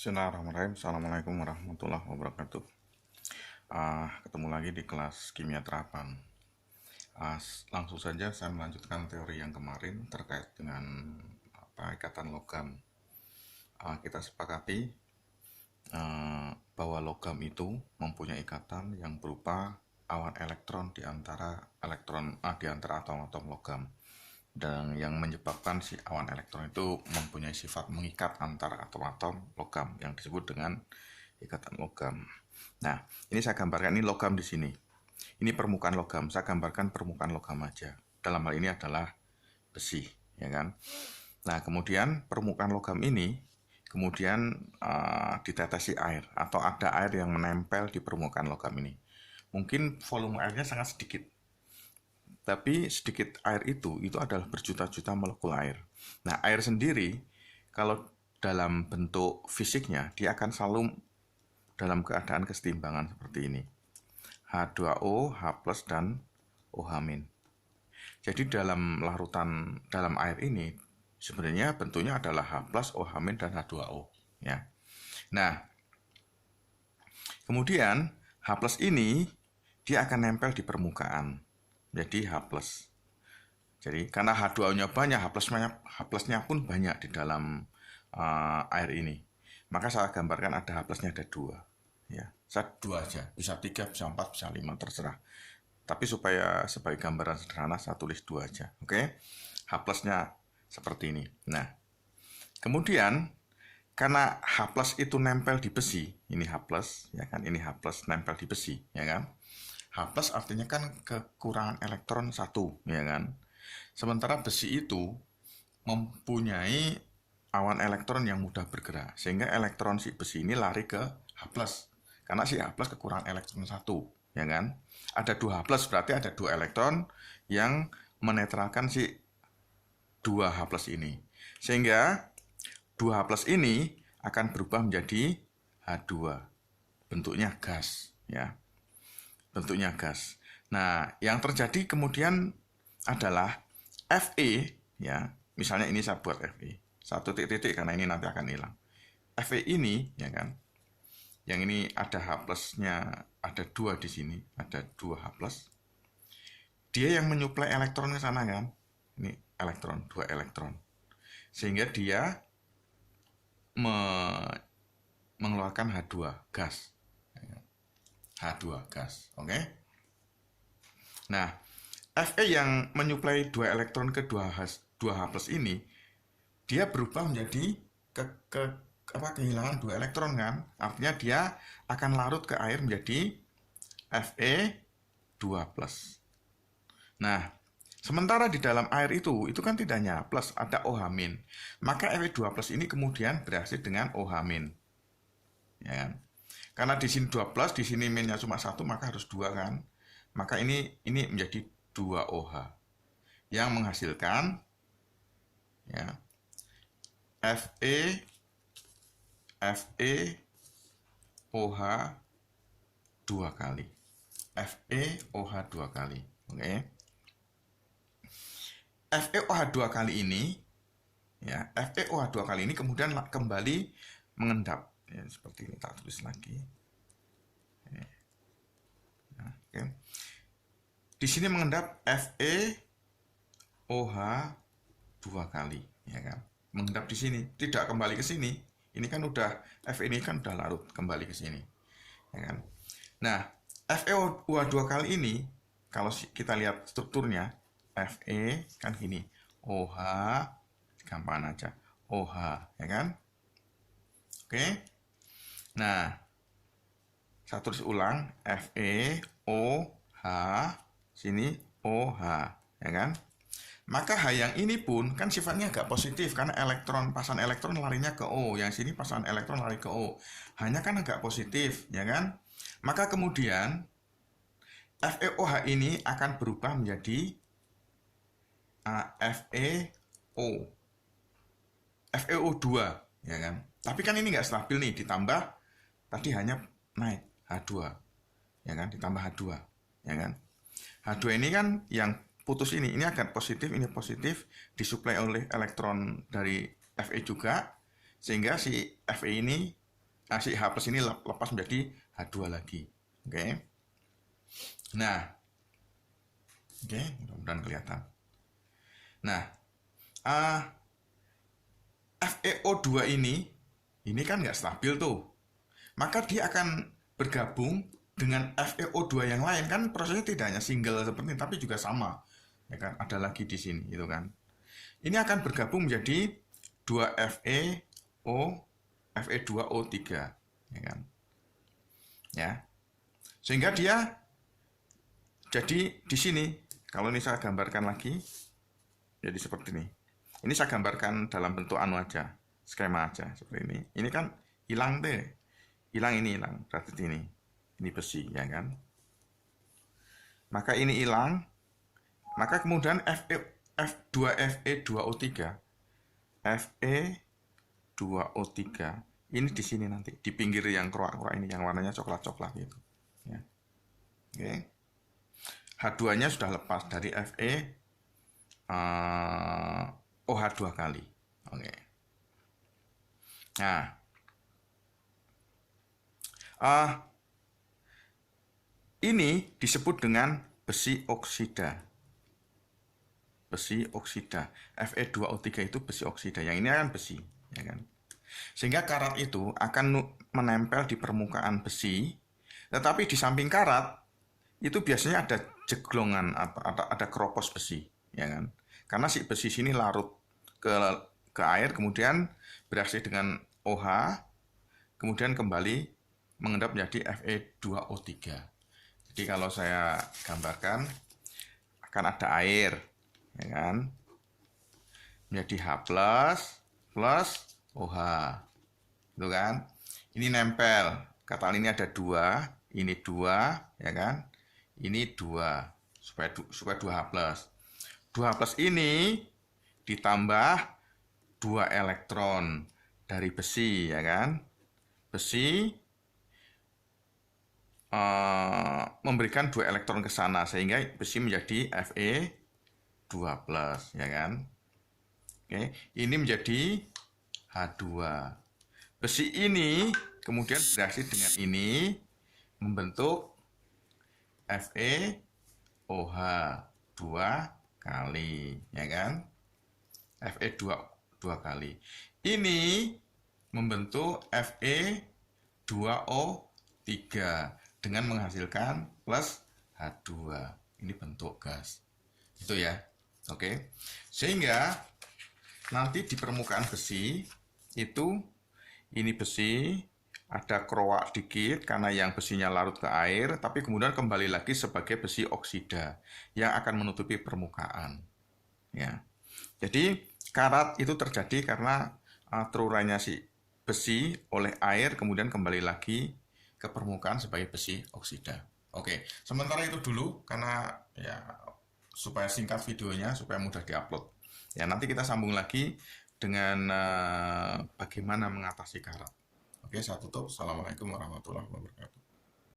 Bismillahirrahmanirrahim. Assalamualaikum warahmatullahi wabarakatuh. Ketemu lagi di kelas kimia terapan. Langsung saja saya melanjutkan teori yang kemarin terkait dengan ikatan logam. Kita sepakati bahwa logam itu mempunyai ikatan yang berupa awan elektron di antara atom-atom logam. Dan yang menyebabkan si awan elektron itu mempunyai sifat mengikat antara atom-atom logam yang disebut dengan ikatan logam. Nah, ini saya gambarkan, ini logam di sini. Ini permukaan logam, saya gambarkan permukaan logam aja. Dalam hal ini adalah besi, ya kan? Nah, kemudian permukaan logam ini kemudian ditetesi air atau ada air yang menempel di permukaan logam ini. Mungkin volume airnya sangat sedikit. Tapi sedikit air itu adalah berjuta-juta molekul air. Nah, air sendiri, kalau dalam bentuk fisiknya, dia akan selalu dalam keadaan kesetimbangan seperti ini. H2O, H+, dan OH-. Jadi dalam larutan, dalam air ini, sebenarnya bentuknya adalah H+, OH- dan H2O. Ya. Nah, kemudian H+ ini, dia akan nempel di permukaan. Jadi H+. Jadi karena H2O-nya banyak, H+-nya pun banyak di dalam air ini. Maka saya gambarkan ada H+-nya ada 2. Ya, saya 2 aja. Bisa 3, bisa 4, bisa 5, terserah. Tapi supaya sebagai gambaran sederhana, saya tulis 2 aja. Oke? H+-nya seperti ini. Nah, kemudian karena H+ itu nempel di besi, ini H+, ya kan? Ini H+ nempel di besi, ya kan? H+ artinya kan kekurangan elektron 1, ya kan? Sementara besi itu mempunyai awan elektron yang mudah bergerak, sehingga elektron si besi ini lari ke H+. Karena si H+ kekurangan elektron 1, ya kan? Ada 2 H+, berarti ada 2 elektron yang menetralkan si 2 H+ ini. Sehingga 2 H+ ini akan berubah menjadi H2. Bentuknya gas, ya. Bentuknya gas. Nah, yang terjadi kemudian adalah Fe, ya. Misalnya ini saya buat Fe. 1 titik karena ini nanti akan hilang. Fe ini, ya kan. Yang ini ada H+-nya, ada 2 di sini, ada 2 H+. Dia yang menyuplai elektron ke sana kan. Ini elektron, 2 elektron. Sehingga dia mengeluarkan H2, gas. H2 gas, oke? Nah, Fe yang menyuplai 2 elektron ke 2H+ ini, dia berubah menjadi kehilangan 2 elektron kan? Artinya dia akan larut ke air menjadi Fe2+. Nah, sementara di dalam air itu kan tidak hanya plus, ada OH-. Maka Fe2+ ini kemudian bereaksi dengan OH-. Ya kan? Karena di sini 12, di sini minnya cuma 1, maka harus 2 kan. Maka ini menjadi 2 OH yang menghasilkan ya Fe OH 2 kali. Fe OH 2 kali. Oke. Fe OH 2 kali ini ya, Fe OH 2 kali ini kemudian kembali mengendap. Ya, seperti ini, tak tulis lagi. Nah, okay. Di sini mengendap Fe OH 2 kali, ya kan? Mengendap di sini, tidak kembali ke sini. Ini kan udah Fe ini kan udah larut kembali ke sini, ya kan? Nah, Fe OH 2 kali ini kalau kita lihat strukturnya, Fe kan gini, OH gampang aja, OH, ya kan? Oke. Nah, saya tulis ulang, Fe, OH, sini OH, ya kan? Maka H yang ini pun kan sifatnya agak positif, karena pasangan elektron larinya ke O, yang sini pasangan elektron lari ke O. Hanya kan agak positif, ya kan? Maka kemudian, FeOH ini akan berubah menjadi FeO, FeO2, ya kan? Tapi kan ini nggak stabil nih, ditambah tadi hanya naik H2, ya kan, ditambah H2, ya kan. H2 ini kan yang putus ini akan positif, ini positif, disuplai oleh elektron dari Fe juga, sehingga si Fe ini si H plus ini lepas menjadi H2 lagi. Oke. Nah, oke, mudah-mudahan kelihatan. Nah, FeO2 ini kan nggak stabil tuh. Maka dia akan bergabung dengan FeO2 yang lain, kan prosesnya tidak hanya single seperti ini, tapi juga sama. Ya kan, ada lagi di sini, itu kan. Ini akan bergabung menjadi 2FeO, Fe2O3, ya kan. Ya. Sehingga dia jadi di sini, kalau ini saya gambarkan lagi, jadi seperti ini. Ini saya gambarkan dalam bentuk anu aja, skema aja seperti ini. Ini kan hilang deh, hilang ini hilang, berarti ini besi, ya kan? Maka ini hilang, maka kemudian F2Fe2O3, Fe2O3 ini di sini nanti, di pinggir yang keruak-keruak ini, yang warnanya coklat-coklat gitu. Ya. Oke. H2-nya sudah lepas dari OH2 kali. Oke. Nah, ini disebut dengan besi oksida. Besi oksida. Fe2O3 itu besi oksida. Yang ini kan besi, ya kan? Sehingga karat itu akan menempel di permukaan besi, tetapi di samping karat itu biasanya ada jeglongan, ada keropos besi, ya kan? Karena si besi sini larut ke air, kemudian bereaksi dengan OH, kemudian kembali mengendap menjadi Fe2O3. Jadi kalau saya gambarkan, akan ada air, ya kan? Menjadi H plus OH, itu kan? Ini nempel, kata ini ada 2, ini 2, ya kan? Ini 2, supaya 2H plus. 2H plus ini ditambah 2 elektron dari besi, ya kan? Besi memberikan 2 elektron ke sana, sehingga besi menjadi Fe2 plus, ya kan? Oke, ini menjadi H2. Besi ini kemudian bereaksi dengan ini membentuk FeOH 2 kali, ya kan? Fe2 kali. Ini membentuk Fe2O3 dengan menghasilkan plus H2. Ini bentuk gas. Itu ya. Oke. Sehingga nanti di permukaan besi itu ini besi ada keruak dikit karena yang besinya larut ke air, tapi kemudian kembali lagi sebagai besi oksida yang akan menutupi permukaan. Ya. Jadi karat itu terjadi karena terurainya si besi oleh air, kemudian kembali lagi ke permukaan sebagai besi oksida. Oke, sementara itu dulu karena ya supaya singkat videonya, supaya mudah diupload. Ya, nanti kita sambung lagi dengan bagaimana mengatasi karat. Oke, saya tutup. Assalamualaikum warahmatullahi wabarakatuh.